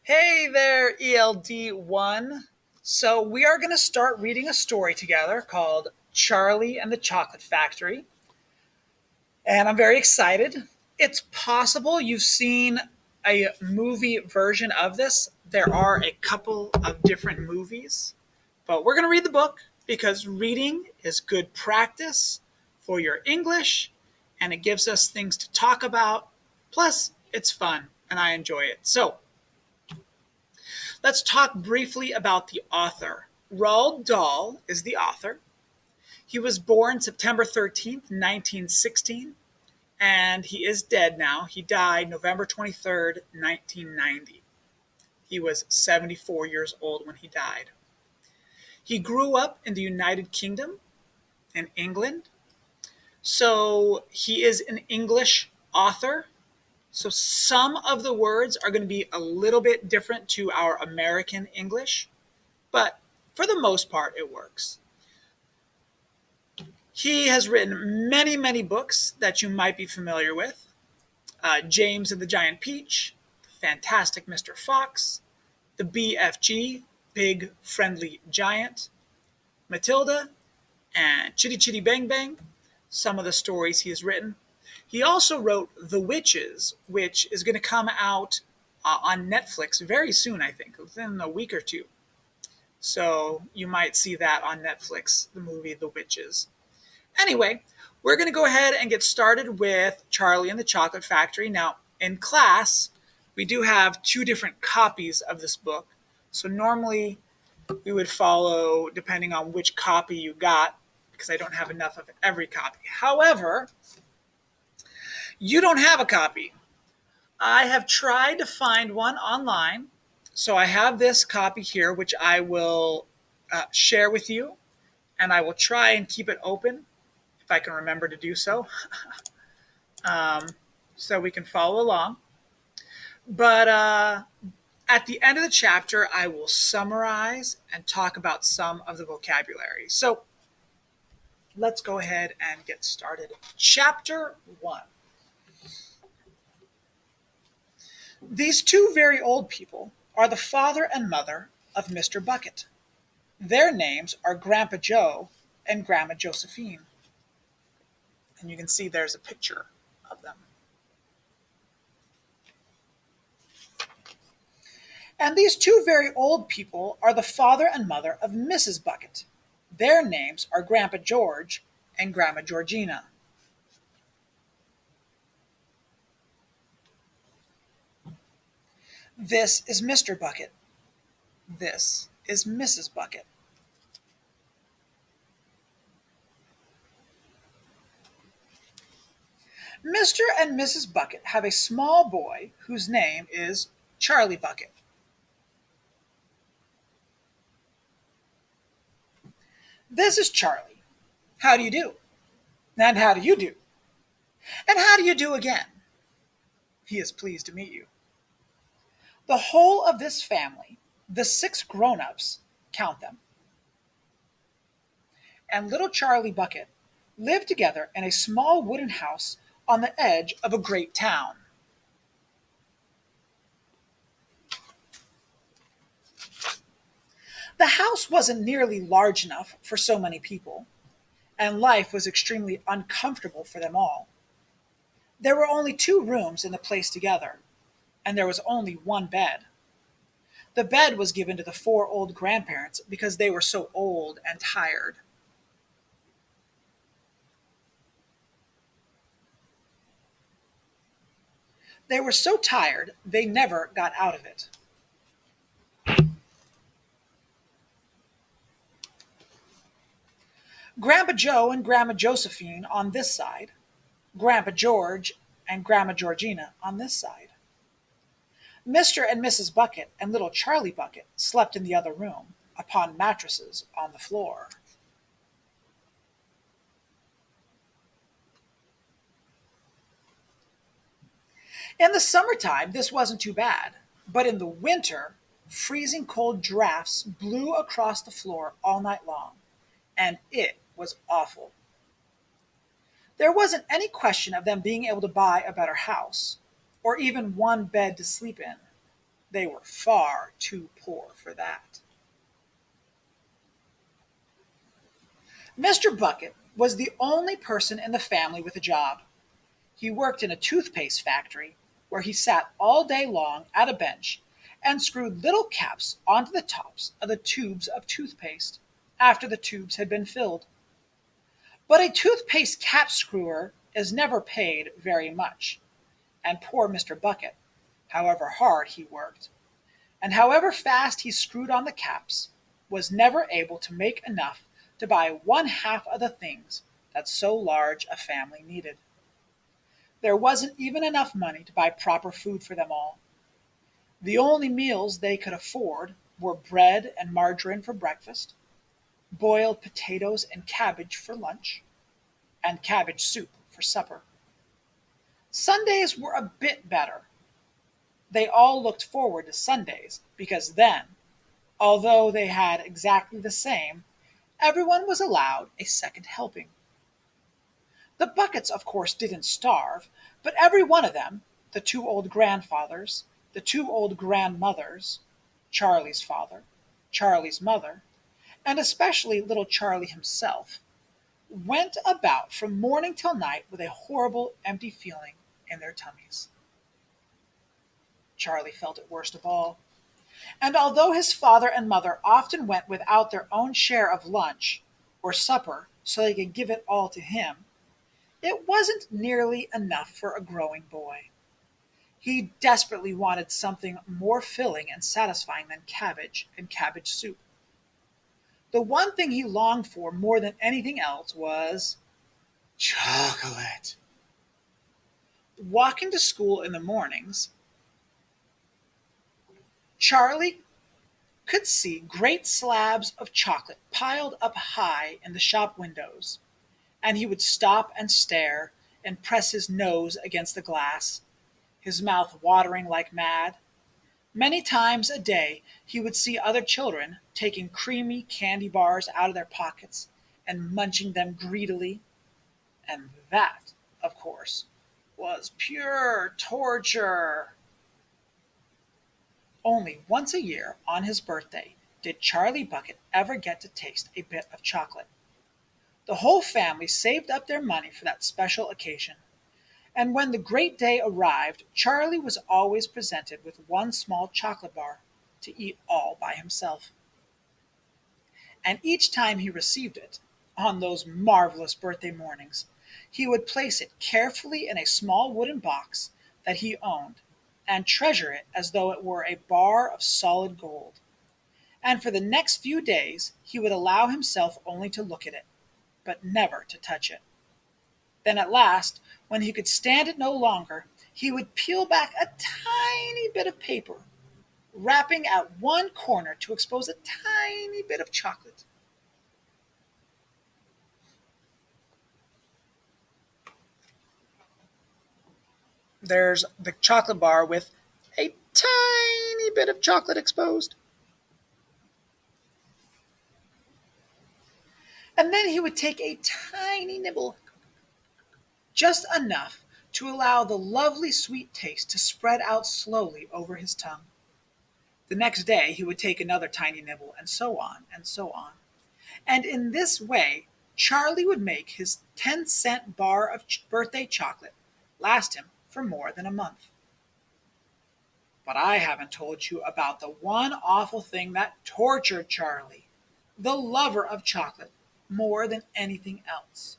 Hey there, ELD1. So, we are going to start reading a story together called Charlie and the Chocolate Factory. And I'm very excited. It's possible you've seen a movie version of this. There are a couple of different movies, but we're going to read the book because reading is good practice for your English and it gives us things to talk about. Plus, it's fun and I enjoy it. So, let's talk briefly about the author. Roald Dahl is the author. He was born September 13th, 1916, and he is dead now. He died November 23rd, 1990. He was 74 years old when he died. He grew up in the United Kingdom in England, so he is an English author. So some of the words are going to be a little bit different to our American English, but for the most part, it works. He has written many, many books that you might be familiar with. James and the Giant Peach, Fantastic Mr. Fox, the BFG, Big Friendly Giant, Matilda, and Chitty Chitty Bang Bang, some of the stories he has written. He also wrote The Witches, which is going to come out on Netflix very soon, I think, within a week or two. So you might see that on Netflix, the movie The Witches. Anyway, we're going to go ahead and get started with Charlie and the Chocolate Factory. Now, in class, we do have two different copies of this book. So normally we would follow depending on which copy you got, because I don't have enough of every copy. However, you don't have a copy. I have tried to find one online. So I have this copy here, which I will share with you, and I will try and keep it open if I can remember to do so, so we can follow along. But at the end of the chapter, I will summarize and talk about some of the vocabulary. So let's go ahead and get started. Chapter 1. These two very old people are the father and mother of Mr. Bucket. Their names are Grandpa Joe and Grandma Josephine. And you can see there's a picture of them. And these two very old people are the father and mother of Mrs. Bucket. Their names are Grandpa George and Grandma Georgina. This is Mr. Bucket. This is Mrs. Bucket. Mr. and Mrs. Bucket have a small boy whose name is Charlie Bucket. This is Charlie. How do you do? And how do you do? And how do you do again? He is pleased to meet you. The whole of this family, the 6 grown-ups, count them, and little Charlie Bucket lived together in a small wooden house on the edge of a great town. The house wasn't nearly large enough for so many people, and life was extremely uncomfortable for them all. There were only 2 rooms in the place together, and there was only one bed. The bed was given to the 4 old grandparents because they were so old and tired. They were so tired they never got out of it. Grandpa Joe and Grandma Josephine on this side, Grandpa George and Grandma Georgina on this side. Mr. and Mrs. Bucket and little Charlie Bucket slept in the other room, upon mattresses on the floor. In the summertime, this wasn't too bad, but in the winter, freezing cold drafts blew across the floor all night long, and it was awful. There wasn't any question of them being able to buy a better house, or even one bed to sleep in. They were far too poor for that. Mr. Bucket was the only person in the family with a job. He worked in a toothpaste factory where he sat all day long at a bench and screwed little caps onto the tops of the tubes of toothpaste after the tubes had been filled. But a toothpaste cap screwer is never paid very much, and poor Mr. Bucket, however hard he worked, and however fast he screwed on the caps, was never able to make enough to buy one half of the things that so large a family needed. There wasn't even enough money to buy proper food for them all. The only meals they could afford were bread and margarine for breakfast, boiled potatoes and cabbage for lunch, and cabbage soup for supper. Sundays were a bit better. They all looked forward to Sundays because then, although they had exactly the same, everyone was allowed a second helping. The Buckets, of course, didn't starve, but every one of them, the two old grandfathers, the two old grandmothers, Charlie's father, Charlie's mother, and especially little Charlie himself, went about from morning till night with a horrible empty feeling in their tummies. Charlie felt it worst of all, and although his father and mother often went without their own share of lunch or supper so they could give it all to him, it wasn't nearly enough for a growing boy. He desperately wanted something more filling and satisfying than cabbage and cabbage soup. The one thing he longed for more than anything else was chocolate. Walking to school in the mornings, Charlie could see great slabs of chocolate piled up high in the shop windows, and he would stop and stare and press his nose against the glass, his mouth watering like mad. Many times a day he would see other children taking creamy candy bars out of their pockets and munching them greedily, and that, of course, was pure torture. Only once a year, on his birthday, did Charlie Bucket ever get to taste a bit of chocolate. The whole family saved up their money for that special occasion, and when the great day arrived, Charlie was always presented with one small chocolate bar to eat all by himself. And each time he received it, on those marvelous birthday mornings, he would place it carefully in a small wooden box that he owned and treasure it as though it were a bar of solid gold. And for the next few days he would allow himself only to look at it, but never to touch it. Then at last, when he could stand it no longer, he would peel back a tiny bit of paper, wrapping at one corner to expose a tiny bit of chocolate. There's the chocolate bar with a tiny bit of chocolate exposed. And then he would take a tiny nibble, just enough to allow the lovely sweet taste to spread out slowly over his tongue. The next day he would take another tiny nibble, and so on, and so on. And in this way, Charlie would make his 10-cent bar of birthday chocolate last him for more than a month. But I haven't told you about the one awful thing that tortured Charlie, the lover of chocolate, more than anything else.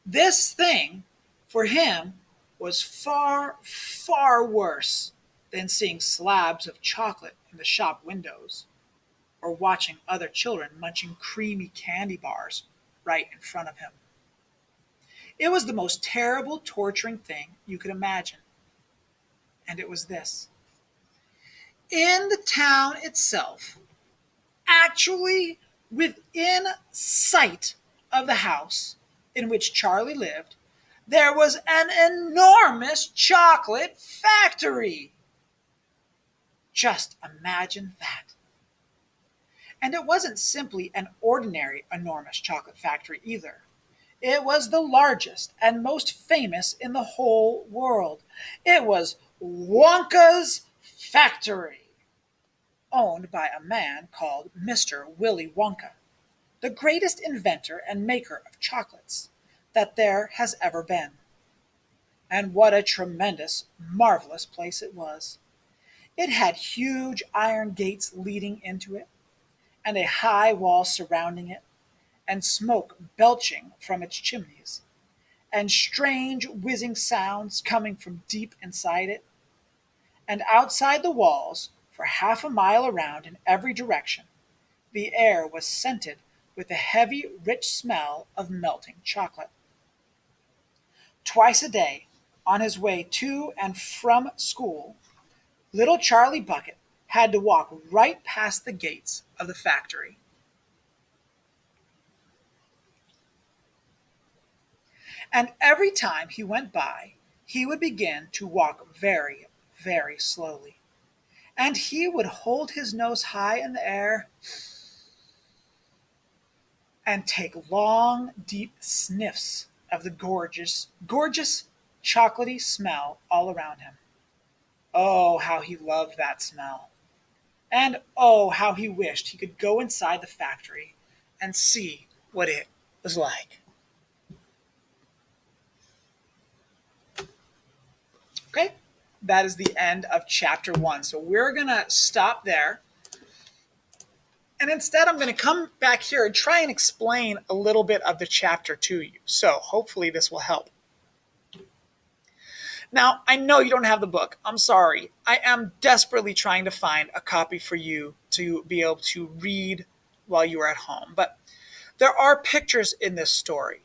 This thing, for him, was far, far worse than seeing slabs of chocolate in the shop windows or watching other children munching creamy candy bars right in front of him. It was the most terrible, torturing thing you could imagine. And it was this. In the town itself, actually within sight of the house in which Charlie lived, there was an enormous chocolate factory. Just imagine that. And it wasn't simply an ordinary enormous chocolate factory either. It was the largest and most famous in the whole world. It was Wonka's factory. owned by a man called Mr. Willy Wonka, the greatest inventor and maker of chocolates that there has ever been. And what a tremendous, marvelous place it was. It had huge iron gates leading into it, and a high wall surrounding it, and smoke belching from its chimneys, and strange whizzing sounds coming from deep inside it. And outside the walls, for half a mile around in every direction, the air was scented with the heavy, rich smell of melting chocolate. Twice a day, on his way to and from school, little Charlie Bucket had to walk right past the gates of the factory. And every time he went by, he would begin to walk very, very slowly. And he would hold his nose high in the air and take long, deep sniffs of the gorgeous, gorgeous, chocolatey smell all around him. Oh, how he loved that smell. And oh, how he wished he could go inside the factory and see what it was like. Okay, that is the end of chapter 1. So we're going to stop there. And instead, I'm going to come back here and try and explain a little bit of the chapter to you. So hopefully this will help. Now, I know you don't have the book. I'm sorry. I am desperately trying to find a copy for you to be able to read while you are at home. But there are pictures in this story.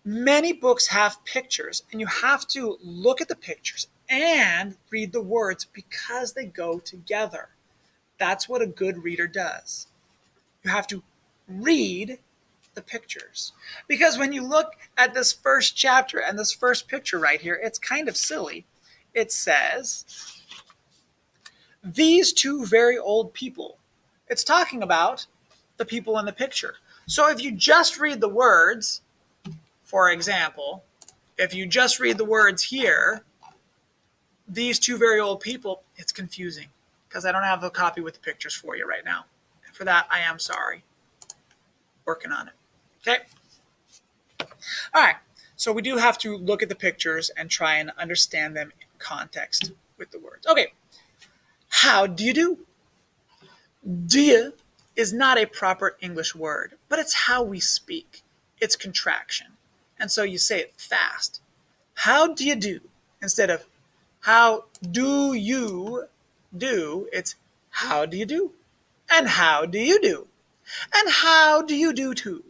Many books have pictures, and you have to look at the pictures and read the words because they go together. That's what a good reader does. You have to read the pictures. Because when you look at this first chapter and this first picture right here, it's kind of silly. It says, these two very old people. It's talking about the people in the picture. So if you just read the words, for example, if you just read the words here, these two very old people, it's confusing because I don't have a copy with the pictures for you right now. And for that, I am sorry. Working on it. Okay. All right. So we do have to look at the pictures and try and understand them in context with the words. Okay. How do you do? Do you is not a proper English word, but it's how we speak. It's contraction. And so you say it fast. How do you do? Instead of how do you do, it's how do you do? And how do you do? And how do you do too?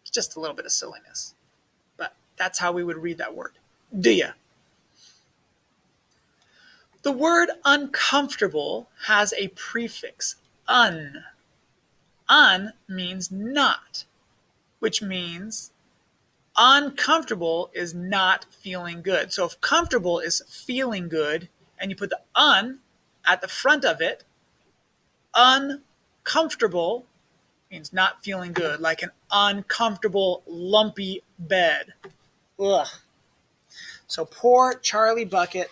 It's just a little bit of silliness. But that's how we would read that word. Do ya? The word uncomfortable has a prefix, un. Un means not, which means uncomfortable is not feeling good. So if comfortable is feeling good, and you put the un at the front of it, uncomfortable means not feeling good, like an uncomfortable, lumpy bed. Ugh. So poor Charlie Bucket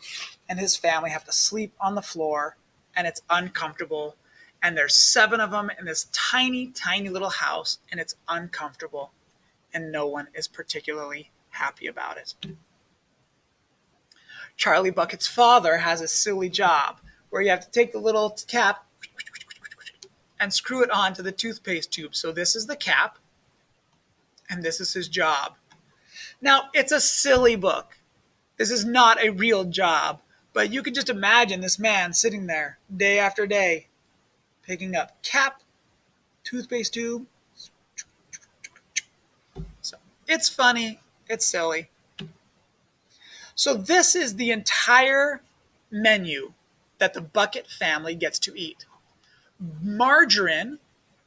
and his family have to sleep on the floor, and it's uncomfortable. And there's 7 of them in this tiny, tiny little house, and it's uncomfortable. And no one is particularly happy about it. Charlie Bucket's father has a silly job where you have to take the little cap and screw it onto the toothpaste tube. So this is the cap, and this is his job. Now, it's a silly book. This is not a real job, but you can just imagine this man sitting there day after day, picking up cap, toothpaste tube. So it's funny, it's silly. So this is the entire menu that the Bucket family gets to eat. Margarine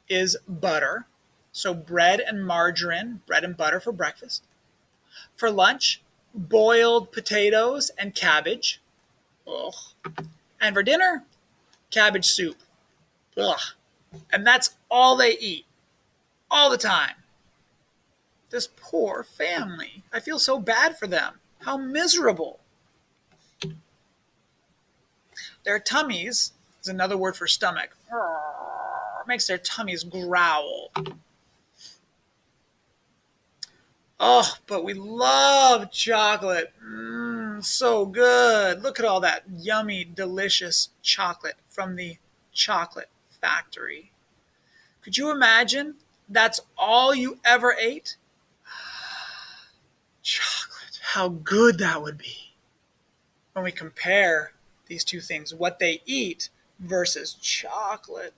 is butter. So bread and margarine, bread and butter for breakfast. For lunch, boiled potatoes and cabbage. Ugh. And for dinner, cabbage soup. Ugh. And that's all they eat. All the time. This poor family. I feel so bad for them. How miserable. Their tummies is another word for stomach. Makes their tummies growl. Oh, but we love chocolate. So good. Look at all that yummy, delicious chocolate from the chocolate factory. Could you imagine that's all you ever ate? Chocolate. How good that would be. When we compare these two things, what they eat versus chocolate,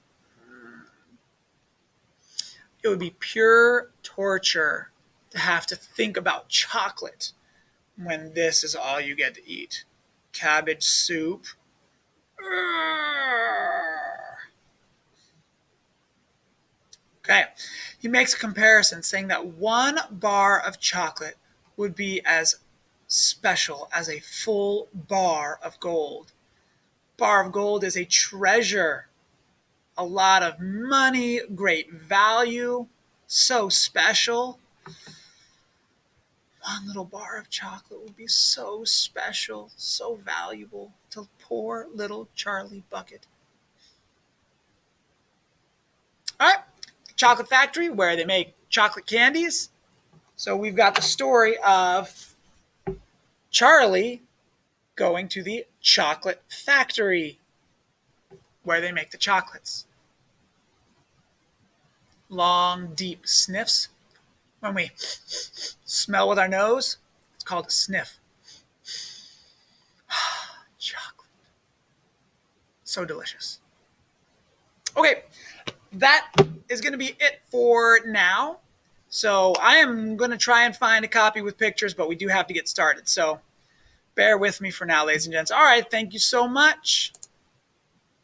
it would be pure torture to have to think about chocolate when this is all you get to eat. Cabbage soup. Okay, he makes a comparison saying that one bar of chocolate would be as special as a full bar of gold. Bar of gold is a treasure, a lot of money, great value, so special. One little bar of chocolate would be so special, so valuable to poor little Charlie Bucket. All right, chocolate factory where they make chocolate candies. So we've got the story of Charlie going to the chocolate factory where they make the chocolates. Long, deep sniffs. When we smell with our nose, it's called a sniff. Chocolate. So delicious. Okay, that is going to be it for now. So I am going to try and find a copy with pictures, but we do have to get started. So bear with me for now, ladies and gents. All right, thank you so much.